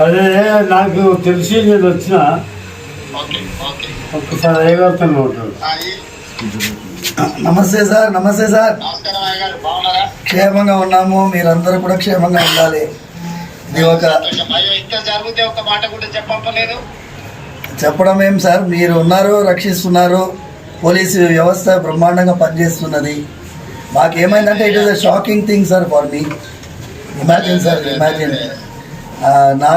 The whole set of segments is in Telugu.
అదే నాకు తెలిసి నేను వచ్చిన ఒక్కసారి అయ్యగారితో ఉంటాడు. నమస్తే సార్. నమస్తే సార్. క్షేమంగా ఉన్నాము, మీరందరూ కూడా క్షేమంగా ఉండాలి. ఇది ఒక చెప్పడం ఏం సార్, మీరు ఉన్నారు, రక్షిస్తున్నారు, పోలీసు వ్యవస్థ బ్రహ్మాండంగా పనిచేస్తున్నది. మాకేమైందంటే it is a shocking thing sir for me. Imagine sir, imagine నా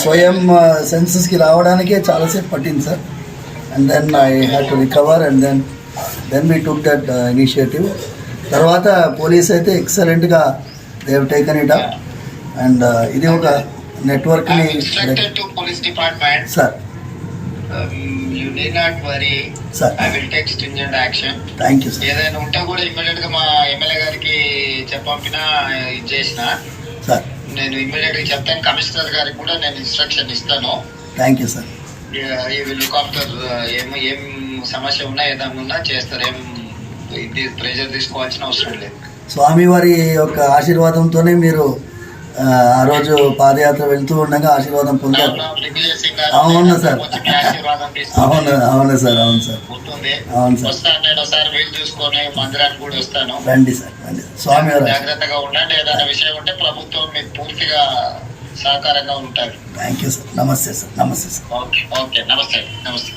స్వయం సెన్సెస్కి రావడానికే చాలాసేపు పట్టింది sir. And then I had to recover and then we took that initiative. తర్వాత పోలీస్ అయితే ఎక్సలెంట్గా they have taken it up. And ఇది ఒక నెట్వర్క్ని sir. You need not worry. Sir, I will take stringent action. Thank you, sir. ఏదైనా ఉంటే కూడా ఇమ్మీడియట్ గా మా ఎమ్మెల్యే గారికి చెప్పంపినా ఇది చేసిన సార్. నేను ఇమ్మీడియట్ గా చెప్తాను. కమిషనర్ గారికి కూడా నేను ఇన్స్ట్రక్షన్ ఇస్తాను. Thank you sir. ఈ విల్ లుక్ ఆఫ్టర్ ఏం సమస్య ఉన్నా ఏదైనా ఉన్నా చేస్తారు. ఏం ఇది ప్రెజర్ తీసుకోవాల్సిన అవసరం లేదు. స్వామివారి యొక్క ఆశీర్వాదంతోనే మీరు ఆ రోజు పాదయాత్ర వెళ్తూ ఉండగా ఆశీర్వాదం పొందారు. అవును సార్, అవును అవును సార్, అవును సార్, అవును సార్. వీలు చూసుకొని మందిరానికి కూడా వస్తాను. రండి సార్, రండి. స్వామివారు జాగ్రత్తగా ఉండండి. ఏదైనా విషయం ఉంటే ప్రభుత్వం మీకు పూర్తిగా సహకారంగా ఉంటారు. Thank you sir. నమస్తే సార్. నమస్తే సార్. Okay okay. నమస్తే నమస్తే.